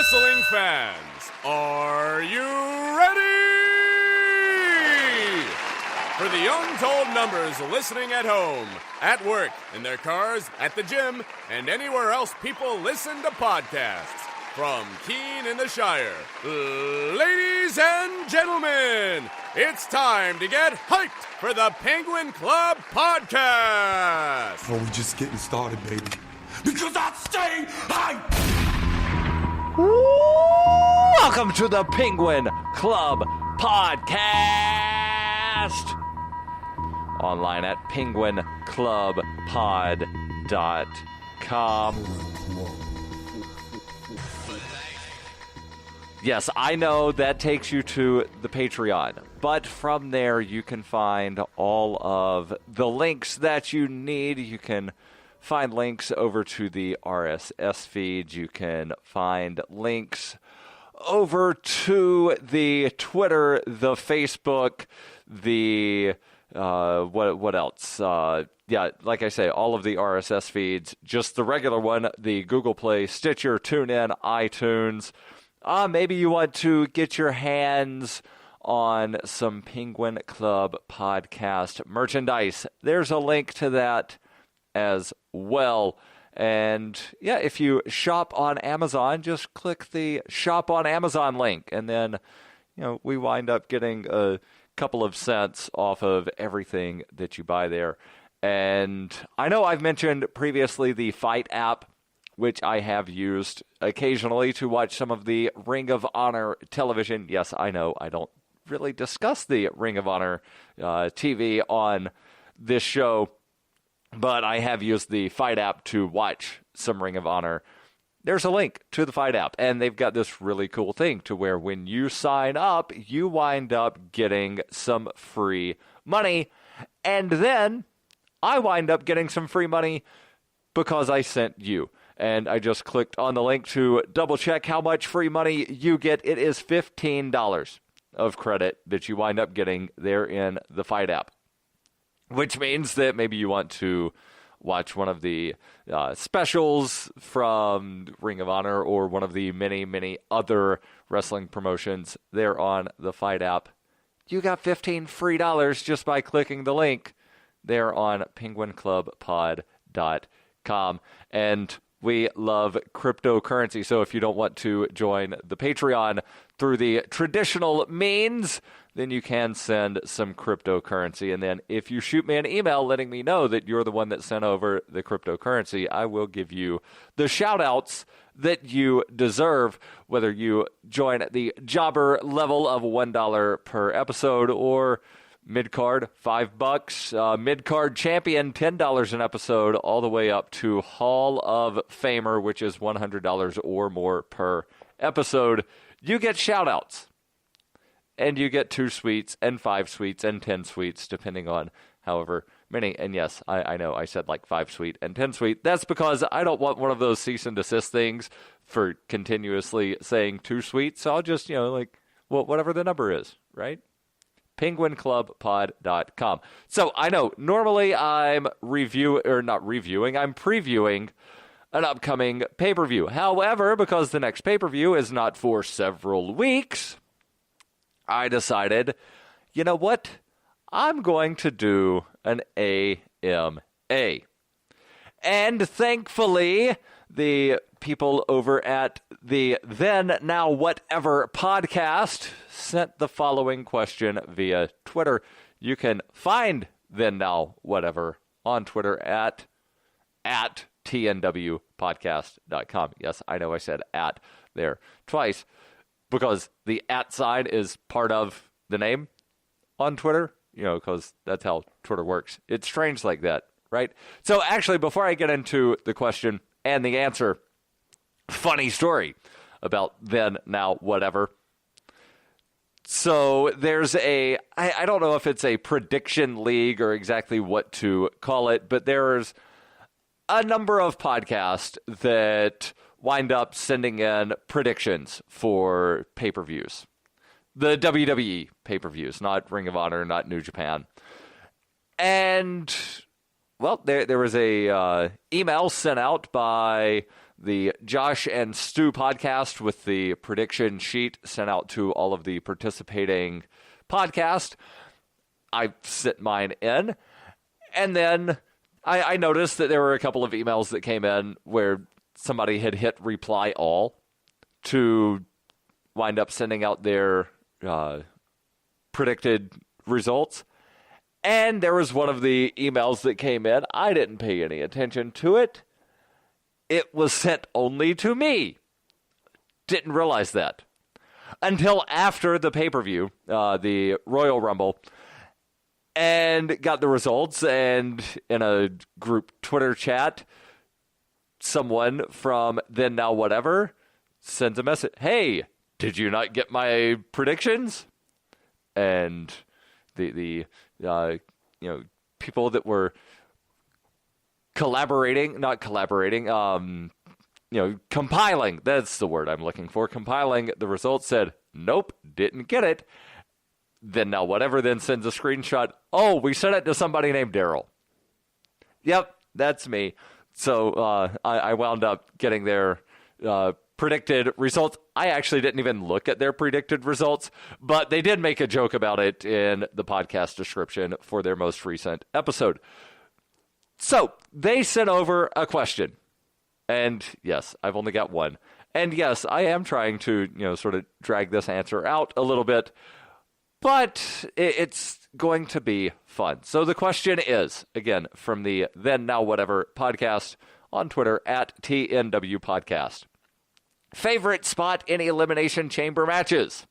Wrestling fans, are you ready? For the untold numbers listening at home, at work, in their cars, at the gym, and anywhere else people listen to podcasts. From Keene in the Shire, ladies and gentlemen, it's time to get hyped for the Penguin Club Podcast. Oh, we're just getting started, baby. Because I stay hyped! Welcome to the Penguin Club Podcast. Online at penguinclubpod.com. Yes, I know that takes you to the Patreon, but from there you can find all of the links that you need. You can find links over to the RSS feed. You can find links over to the Twitter, the Facebook, the what else? Yeah, like I say, all of the RSS feeds. Just the regular one, the Google Play, Stitcher, TuneIn, iTunes. Maybe you want to get your hands on some Penguin Club Podcast merchandise. There's a link to that as well. And yeah, if you shop on Amazon, just click the Shop on Amazon link. And then, we wind up getting a couple of cents off of everything that you buy there. And I know I've mentioned previously the Fight app, which I have used occasionally to watch some of the Ring of Honor television. Yes, I know I don't really discuss the Ring of Honor TV on this show, but I have used the Fight app to watch some Ring of Honor. There's a link to the Fight app, and they've got this really cool thing to where when you sign up, you wind up getting some free money, and then I wind up getting some free money because I sent you. And I just clicked on the link to double check how much free money you get. It is $15 of credit that you wind up getting there in the Fight app, which means that maybe you want to watch one of the specials from Ring of Honor or one of the many, many other wrestling promotions there on the Fight app. You got $15 free just by clicking the link there on penguinclubpod.com. And we love cryptocurrency, so if you don't want to join the Patreon through the traditional means, then you can send some cryptocurrency. And then if you shoot me an email letting me know that you're the one that sent over the cryptocurrency, I will give you the shout-outs that you deserve, whether you join at the jobber level of $1 per episode or mid-card, $5, mid-card champion, $10 an episode, all the way up to Hall of Famer, which is $100 or more per episode. You get shout-outs, and you get 2 suites, and 5 suites, and 10 suites, depending on however many. And yes, I know I said like 5 suite and 10 suite. That's because I don't want one of those cease and desist things for continuously saying 2 suites, so I'll just, whatever the number is, right? penguinclubpod.com. So I know normally I'm previewing an upcoming pay-per-view. However, because the next pay-per-view is not for several weeks, I decided, you know what? I'm going to do an AMA. And thankfully, the people over at the Then Now Whatever podcast sent the following question via Twitter. You can find Then Now Whatever on Twitter at tnwpodcast.com. Yes, I know I said at there twice because the at sign is part of the name on Twitter, because that's how Twitter works. It's strange like that, right? So actually, before I get into the question and the answer, funny story about Then Now Whatever. So there's I don't know if it's a prediction league or exactly what to call it, but there's a number of podcasts that wind up sending in predictions for pay-per-views. The WWE pay-per-views, not Ring of Honor, not New Japan. And, well, there was a email sent out by the Josh and Stu podcast with the prediction sheet sent out to all of the participating podcasts. I sent mine in, and then I noticed that there were a couple of emails that came in where somebody had hit reply all to wind up sending out their predicted results. And there was one of the emails that came in. I didn't pay any attention to it. It was sent only to me. Didn't realize that until after the pay-per-view, the Royal Rumble, and got the results. And in a group Twitter chat, someone from Then Now Whatever sends a message. Hey, did you not get my predictions? And the people that were compiling, that's the word I'm looking for, compiling the results said, nope, didn't get it. Then Now Whatever then sends a screenshot. Oh, we sent it to somebody named Daryl. Yep, that's me. So I wound up getting their predicted results. I actually didn't even look at their predicted results, but they did make a joke about it in the podcast description for their most recent episode. So they sent over a question. And yes, I've only got one. And yes, I am trying to, sort of drag this answer out a little bit, but it's going to be fun. So the question is, again, from the Then Now Whatever podcast on Twitter at TNW Podcast. Favorite spot in Elimination Chamber matches?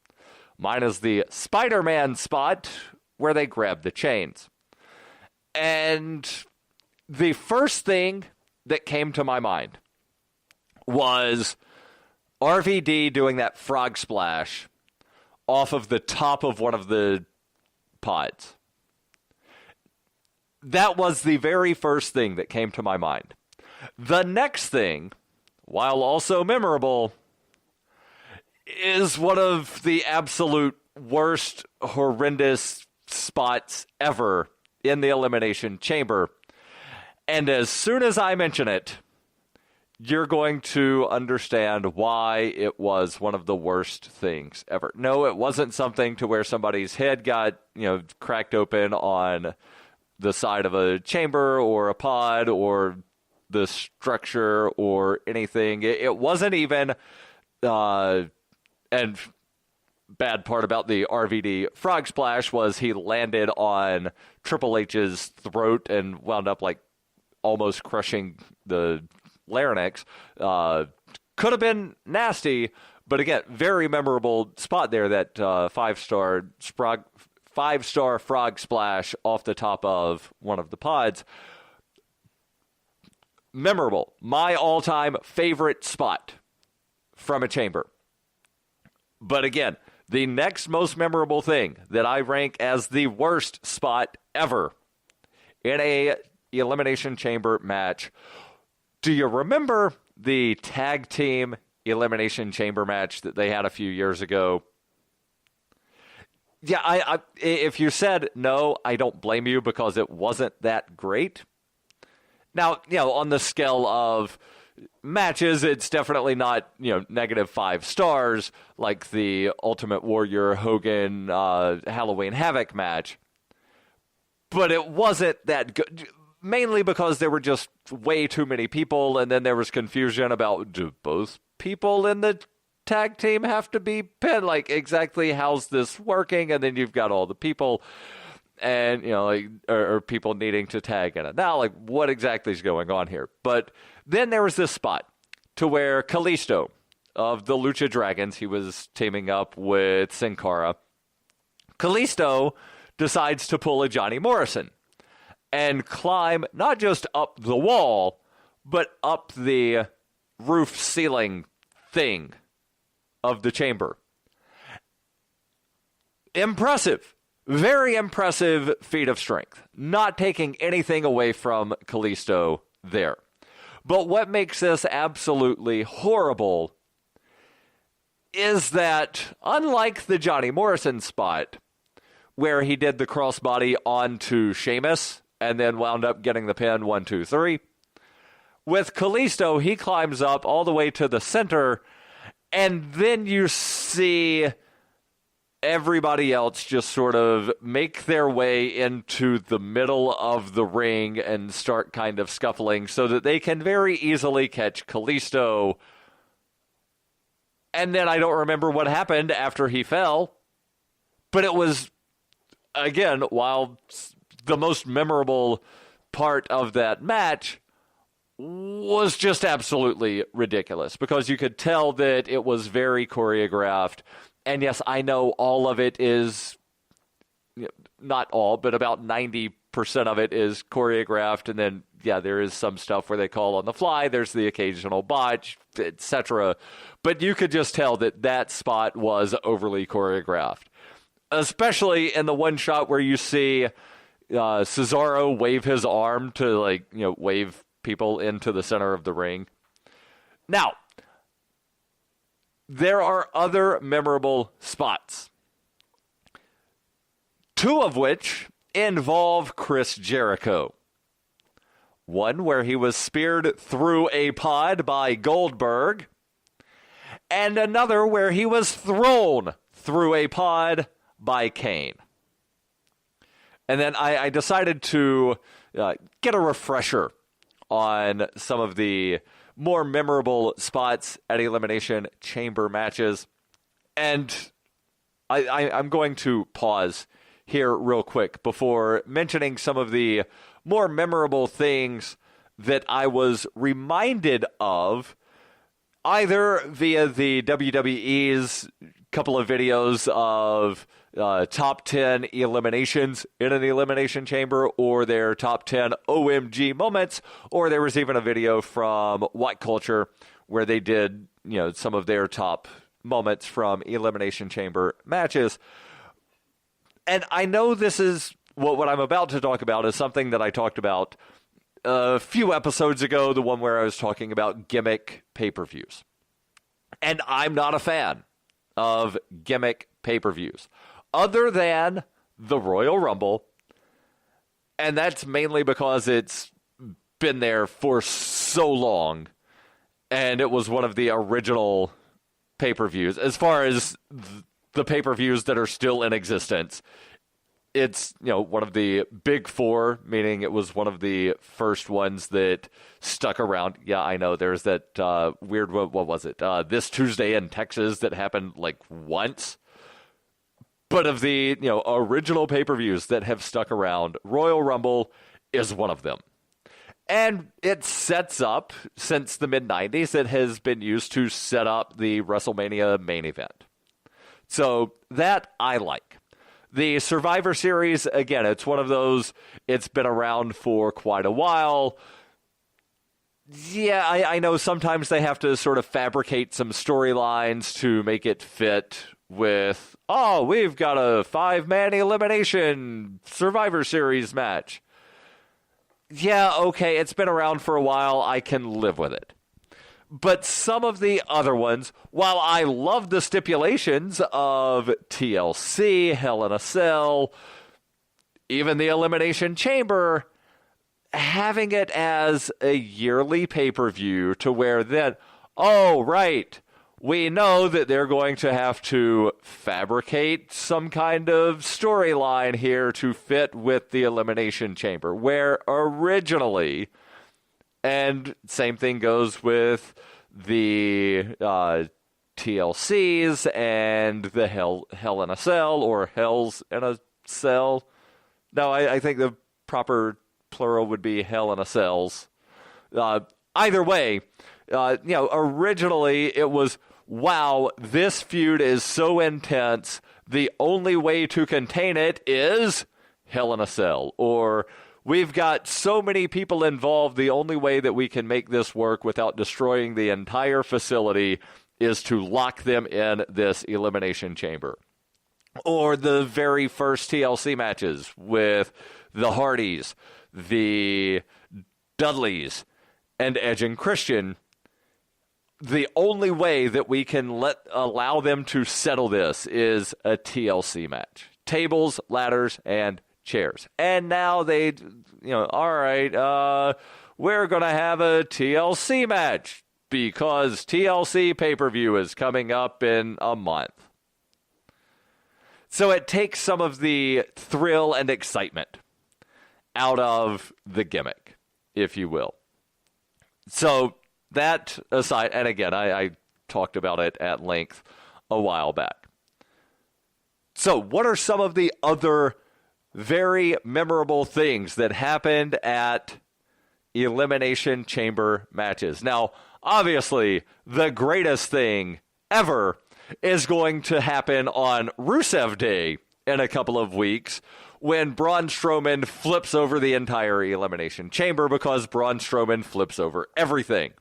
Mine is the Spider-Man spot where they grab the chains. And the first thing that came to my mind was RVD doing that frog splash off of the top of one of the pods. That was the very first thing that came to my mind. The next thing, while also memorable, is one of the absolute worst, horrendous spots ever in the Elimination Chamber. And as soon as I mention it, you're going to understand why it was one of the worst things ever. No, it wasn't something to where somebody's head got, cracked open on the side of a chamber or a pod or the structure or anything. It wasn't even, and bad part about the RVD frog splash was he landed on Triple H's throat and wound up almost crushing the larynx. Could have been nasty, but again, very memorable spot there, that five-star frog splash off the top of one of the pods. Memorable. My all-time favorite spot from a chamber. But again, the next most memorable thing that I rank as the worst spot ever in a Elimination Chamber match. Do you remember the tag team Elimination Chamber match that they had a few years ago? Yeah, I if you said no, I don't blame you, because it wasn't that great. Now, on the scale of matches, it's definitely not, -5 stars like the Ultimate Warrior Hogan Halloween Havoc match. But it wasn't that good. Mainly because there were just way too many people, and then there was confusion about, do both people in the tag team have to be pinned? Exactly how's this working? And then you've got all the people, and, or people needing to tag in it. Now, what exactly is going on here? But then there was this spot to where Kalisto of the Lucha Dragons, he was teaming up with Sin Cara. Kalisto decides to pull a Johnny Morrison and climb not just up the wall, but up the roof ceiling thing of the chamber. Impressive. Very impressive feat of strength. Not taking anything away from Kalisto there. But what makes this absolutely horrible is that, unlike the Johnny Morrison spot, where he did the crossbody onto Sheamus and then wound up getting the pin 1, 2, 3, with Kalisto, he climbs up all the way to the center, and then you see everybody else just sort of make their way into the middle of the ring and start kind of scuffling so that they can very easily catch Kalisto. And then I don't remember what happened after he fell, but it was, again, while the most memorable part of that match was just absolutely ridiculous because you could tell that it was very choreographed. And yes, I know all of it is, not all, but about 90% of it is choreographed. And then, yeah, there is some stuff where they call on the fly. There's the occasional botch, etc. But you could just tell that that spot was overly choreographed, especially in the one shot where you see Cesaro wave his arm to, wave people into the center of the ring. Now, there are other memorable spots, two of which involve Chris Jericho. One where he was speared through a pod by Goldberg, and another where he was thrown through a pod by Kane. And then I decided to get a refresher on some of the more memorable spots at Elimination Chamber matches. And I'm going to pause here real quick before mentioning some of the more memorable things that I was reminded of either via the WWE's couple of videos of top 10 eliminations in an Elimination Chamber, or their top 10 OMG moments, or there was even a video from What Culture where they did, some of their top moments from Elimination Chamber matches. And I know this is what I'm about to talk about is something that I talked about a few episodes ago, the one where I was talking about gimmick pay-per-views. And I'm not a fan of gimmick pay-per-views, other than the Royal Rumble, and that's mainly because it's been there for so long, and it was one of the original pay-per-views. As far as the pay-per-views that are still in existence, it's, one of the big four, meaning it was one of the first ones that stuck around. Yeah, I know, there's that weird, what was it, This Tuesday in Texas that happened, once. But of the, original pay-per-views that have stuck around, Royal Rumble is one of them. And it sets up, since the mid-90s, it has been used to set up the WrestleMania main event. So that I like. The Survivor Series, again, it's one of those, it's been around for quite a while. Yeah, I know sometimes they have to sort of fabricate some storylines to make it fit with, we've got a 5-man elimination Survivor Series match. Yeah, okay, it's been around for a while. I can live with it. But some of the other ones, while I love the stipulations of TLC, Hell in a Cell, even the Elimination Chamber, having it as a yearly pay-per-view to where then, right, we know that they're going to have to fabricate some kind of storyline here to fit with the Elimination Chamber, where originally, and same thing goes with the TLCs and the Hell in a Cell, or Hells in a Cell. No, I think the proper plural would be Hell in a Cells. Either way, originally it was, wow, this feud is so intense, the only way to contain it is Hell in a Cell. Or, we've got so many people involved, the only way that we can make this work without destroying the entire facility is to lock them in this Elimination Chamber. Or the very first TLC matches with the Hardys, the Dudleys, and Edge and Christian. The only way that we can allow them to settle this is a TLC match. Tables, ladders, and chairs. And now they, all right, we're going to have a TLC match because TLC pay-per-view is coming up in a month. So it takes some of the thrill and excitement out of the gimmick, if you will. So that aside, and again, I talked about it at length a while back. So what are some of the other very memorable things that happened at Elimination Chamber matches? Now, obviously, the greatest thing ever is going to happen on Rusev Day in a couple of weeks when Braun Strowman flips over the entire Elimination Chamber because Braun Strowman flips over everything.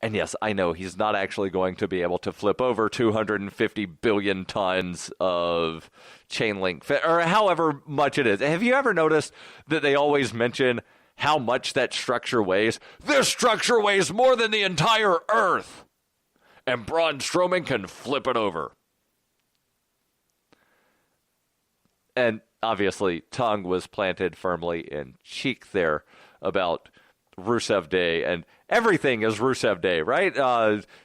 And yes, I know he's not actually going to be able to flip over 250 billion tons of chain link, or however much it is. Have you ever noticed that they always mention how much that structure weighs? This structure weighs more than the entire Earth. And Braun Strowman can flip it over. And obviously, tongue was planted firmly in cheek there about Rusev Day, and everything is Rusev Day, right?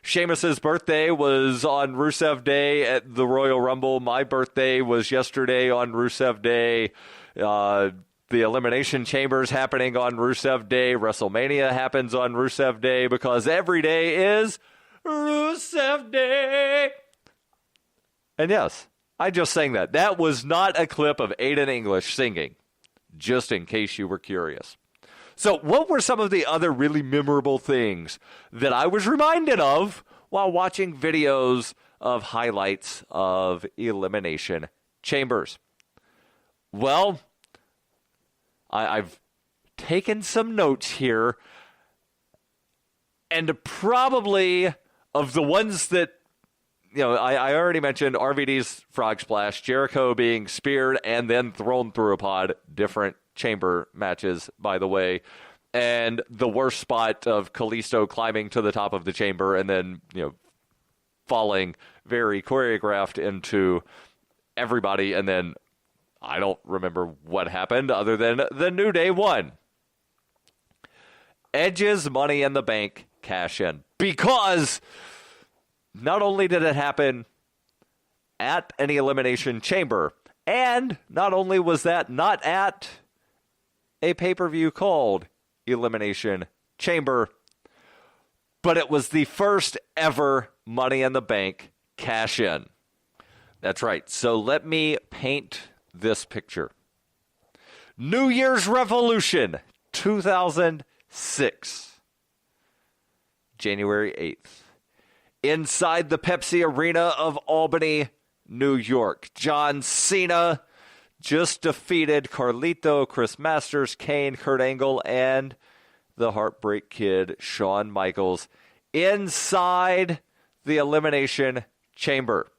Sheamus's birthday was on Rusev Day at the Royal Rumble. My birthday was yesterday on Rusev Day. The Elimination Chamber is happening on Rusev Day. WrestleMania happens on Rusev Day because every day is Rusev Day. And yes, I just sang that. That was not a clip of Aiden English singing, just in case you were curious. So what were some of the other really memorable things that I was reminded of while watching videos of highlights of Elimination Chambers? Well, I've taken some notes here, and probably of the ones that, you know, I already mentioned RVD's Frog Splash, Jericho being speared and then thrown through a pod, different chamber matches, by the way, and the worst spot of Kalisto climbing to the top of the chamber and then, you know, falling very choreographed into everybody, and then I don't remember what happened other than the New Day won. Edge's Money in the Bank cash in, because not only did it happen at an Elimination Chamber, and not only was that not at a pay-per-view called Elimination Chamber, but it was the first ever Money in the Bank cash in. That's right. So let me paint this picture. New Year's Revolution 2006. January 8th. Inside the Pepsi Arena of Albany, New York. John Cena just defeated Carlito, Chris Masters, Kane, Kurt Angle, and the Heartbreak Kid, Shawn Michaels, inside the Elimination Chamber.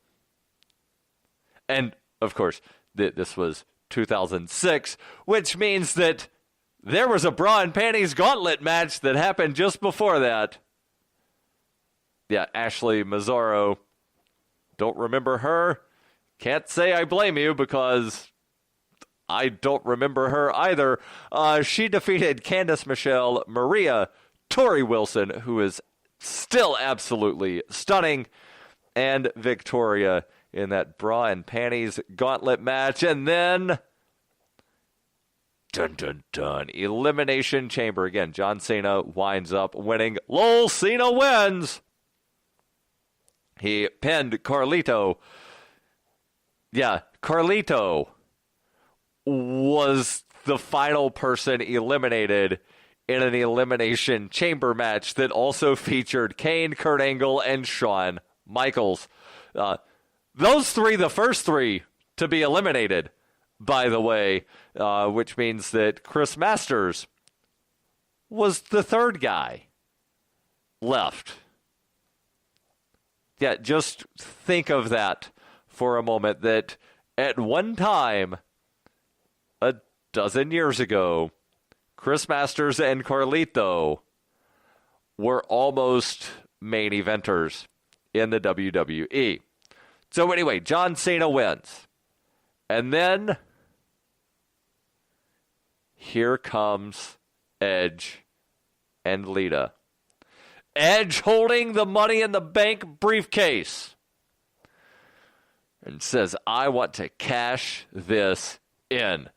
And, of course, this was 2006, which means that there was a bra and panties gauntlet match that happened just before that. Yeah, Ashley Mazzaro. Don't remember her. Can't say I blame you because I don't remember her either. She defeated Candice Michelle, Maria, Tori Wilson, who is still absolutely stunning, and Victoria in that bra and panties gauntlet match. And then, dun dun dun, Elimination Chamber. Again, John Cena winds up winning. LOL, Cena wins! He pinned Carlito. Yeah, Carlito was the final person eliminated in an Elimination Chamber match that also featured Kane, Kurt Angle, and Shawn Michaels. Those three, the first three to be eliminated, by the way, which means that Chris Masters was the third guy left. Yeah, just think of that for a moment, that at one time, a dozen years ago, Chris Masters and Carlito were almost main eventers in the WWE. So anyway, John Cena wins. And then here comes Edge and Lita. Edge holding the Money in the Bank briefcase and says, I want to cash this in.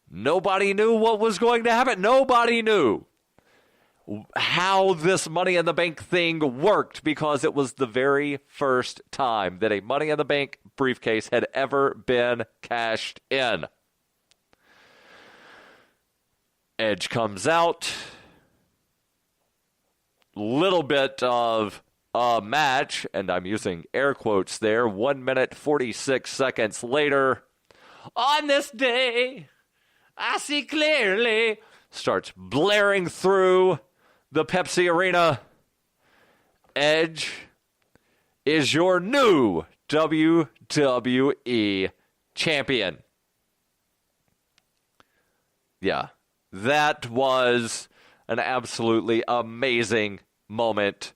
Nobody knew what was going to happen. Nobody knew how this Money in the Bank thing worked because it was the very first time that a Money in the Bank briefcase had ever been cashed in. Edge comes out. Little bit of a match, and I'm using air quotes there. 1 minute, 46 seconds later. On this day, I see clearly. Starts blaring through the Pepsi Arena. Edge is your new WWE champion. Yeah, that was an absolutely amazing moment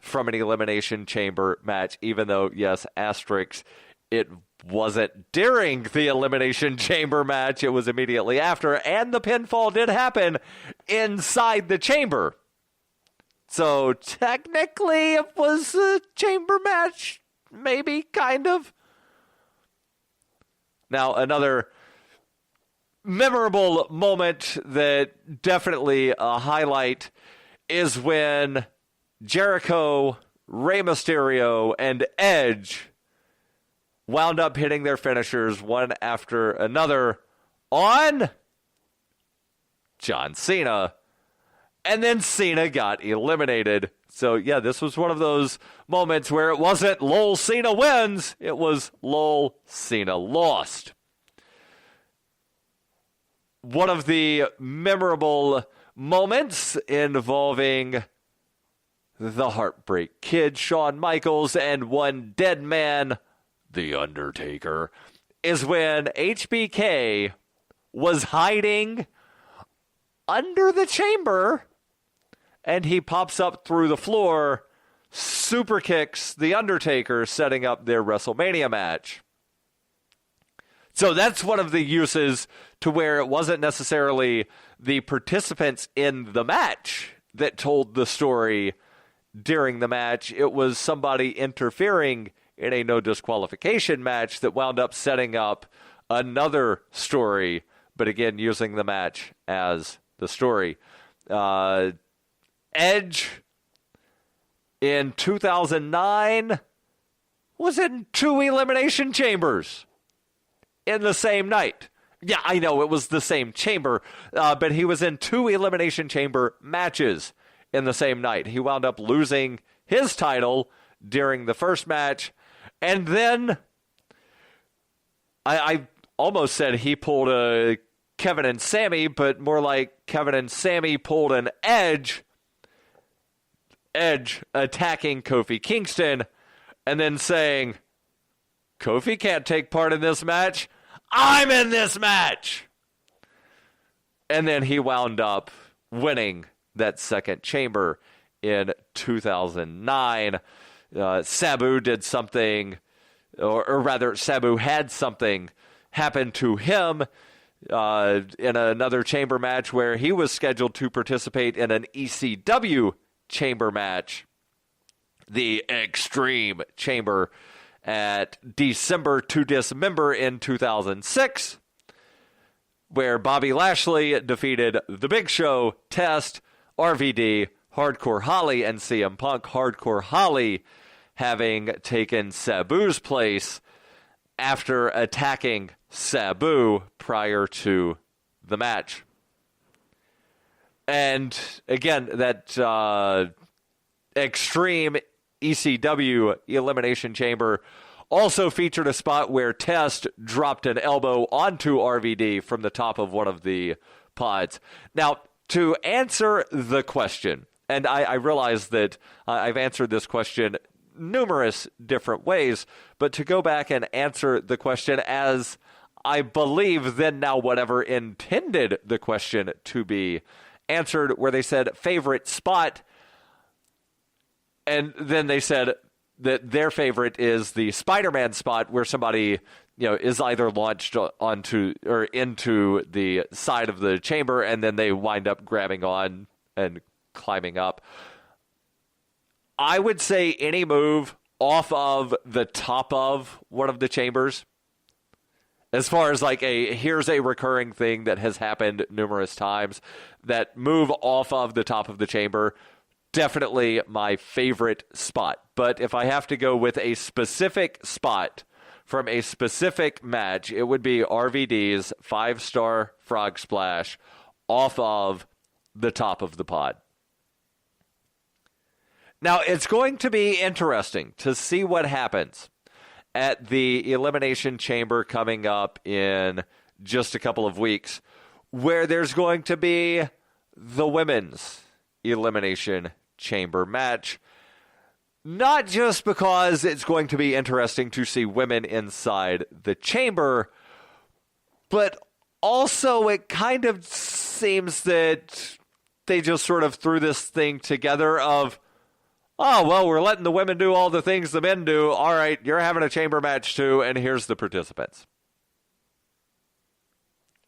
from an Elimination Chamber match, even though, yes, asterisk, it wasn't during the Elimination Chamber match. It was immediately after, and the pinfall did happen inside the chamber. So technically it was a chamber match, maybe, kind of. Now, another memorable moment that definitely a highlight is when Jericho, Rey Mysterio, and Edge wound up hitting their finishers one after another on John Cena. And then Cena got eliminated. So, yeah, this was one of those moments where it wasn't lol Cena wins. It was lol Cena lost. One of the memorable moments involving the Heartbreak Kid, Shawn Michaels, and one dead man, The Undertaker, is when HBK was hiding under the chamber, and he pops up through the floor, super kicks The Undertaker, setting up their WrestleMania match. So that's one of the uses to where it wasn't necessarily the participants in the match that told the story during the match. It was somebody interfering in a no disqualification match that wound up setting up another story, but again, using the match as the story. Edge in 2009 was in 2 Elimination Chambers in the same night. Yeah, I know it was the same chamber, but he was in 2 Elimination Chamber matches in the same night. He wound up losing his title during the first match, and then I almost said he pulled a Kevin and Sammy, but more like Kevin and Sammy pulled an Edge attacking Kofi Kingston, and then saying, Kofi can't take part in this match. I'm in this match. And then he wound up winning that second chamber in 2009. Sabu did something, or rather, Sabu had something happen to him in another chamber match where he was scheduled to participate in an ECW chamber match, the Extreme Chamber, at December to Dismember in 2006, where Bobby Lashley defeated The Big Show, Test, RVD, Hardcore Holly, and CM Punk. Hardcore Holly having taken Sabu's place after attacking Sabu prior to the match. And again, that Extreme ECW Elimination Chamber also featured a spot where Test dropped an elbow onto RVD from the top of one of the pods. Now, to answer the question, and I realize that I've answered this question numerous different ways, but to go back and answer the question as I believe then now whatever intended the question to be answered, where they said favorite spot, and then they said that their favorite is the Spider-Man spot where somebody is either launched onto or into the side of the chamber, and then they wind up grabbing on and climbing up. I would say any move off of the top of one of the chambers, as far as like here's a recurring thing that has happened numerous times, that move off of the top of the chamber, definitely my favorite spot. But if I have to go with a specific spot from a specific match, it would be RVD's 5-star frog splash off of the top of the pod. Now, it's going to be interesting to see what happens at the Elimination Chamber coming up in just a couple of weeks, where there's going to be the women's Elimination Chamber match. Not just because it's going to be interesting to see women inside the chamber, but also it kind of seems that they just sort of threw this thing together of, oh, well, we're letting the women do all the things the men do. All right, you're having a chamber match too, and here's the participants.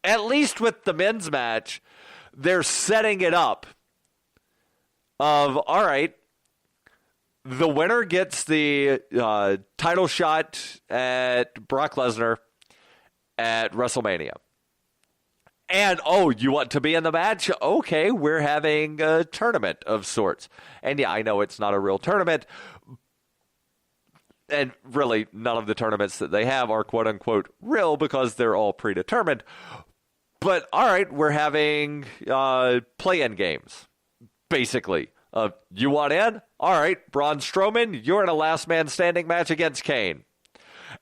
At least with the men's match, they're setting it up of, all right, the winner gets the title shot at Brock Lesnar at WrestleMania. And, oh, you want to be in the match? Okay, we're having a tournament of sorts. And, yeah, I know it's not a real tournament. And really, none of the tournaments that they have are quote-unquote real because they're all predetermined. But, all right, we're having play-in games, basically. You want in? All right, Braun Strowman, you're in a last man standing match against Kane.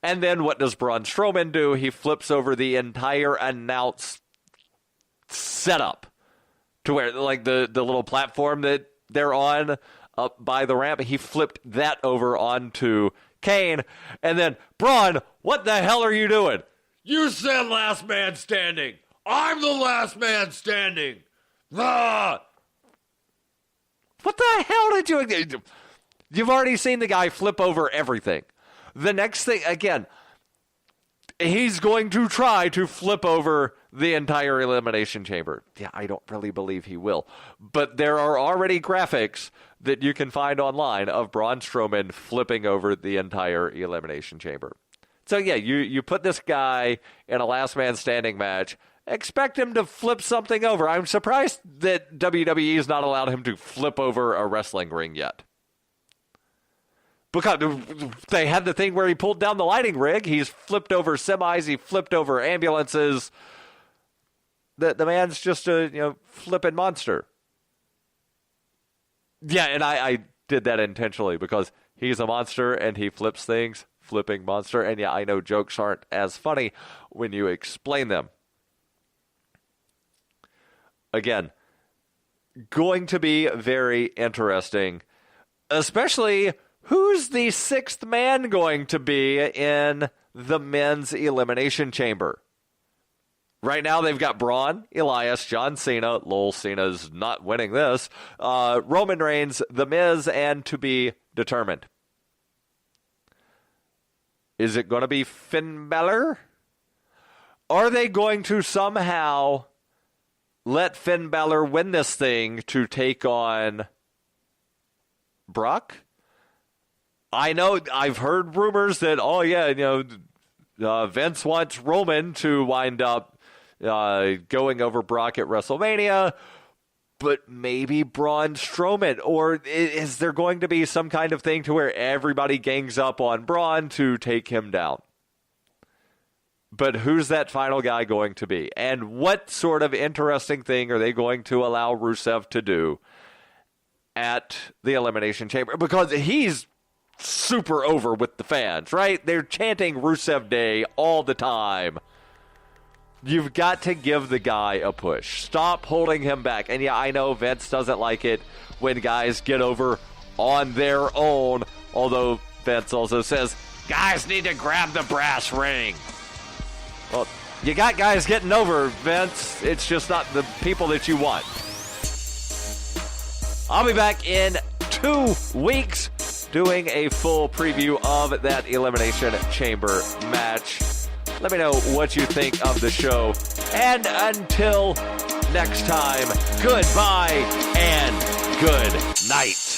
And then what does Braun Strowman do? He flips over the entire announced setup to where, like, the little platform that they're on up by the ramp. He flipped that over onto Kane. And then, Braun, what the hell are you doing? You said last man standing. I'm the last man standing. Ah! What the hell did you do? You've already seen the guy flip over everything. The next thing, again, he's going to try to flip over the entire Elimination Chamber. Yeah, I don't really believe he will. But there are already graphics that you can find online of Braun Strowman flipping over the entire Elimination Chamber. So, yeah, you put this guy in a last man standing match. Expect him to flip something over. I'm surprised that WWE has not allowed him to flip over a wrestling ring yet. Because they had the thing where he pulled down the lighting rig. He's flipped over semis. He flipped over ambulances. The man's just a flipping monster. Yeah, and I did that intentionally because he's a monster and he flips things. Flipping monster. And yeah, I know jokes aren't as funny when you explain them. Again, going to be very interesting, especially who's the sixth man going to be in the men's Elimination Chamber. Right now, they've got Braun, Elias, John Cena. Lol, Cena's not winning this. Roman Reigns, The Miz, and to be determined. Is it going to be Finn Balor? Are they going to somehow let Finn Balor win this thing to take on Brock? I know I've heard rumors that, Vince wants Roman to wind up going over Brock at WrestleMania, but maybe Braun Strowman. Or is there going to be some kind of thing to where everybody gangs up on Braun to take him down? But who's that final guy going to be? And what sort of interesting thing are they going to allow Rusev to do at the Elimination Chamber? Because he's super over with the fans, right? They're chanting Rusev Day all the time. You've got to give the guy a push. Stop holding him back. And yeah, I know Vince doesn't like it when guys get over on their own. Although Vince also says, guys need to grab the brass ring. Well, you got guys getting over, Vince. It's just not the people that you want. I'll be back in 2 weeks doing a full preview of that Elimination Chamber match. Let me know what you think of the show. And until next time, goodbye and good night.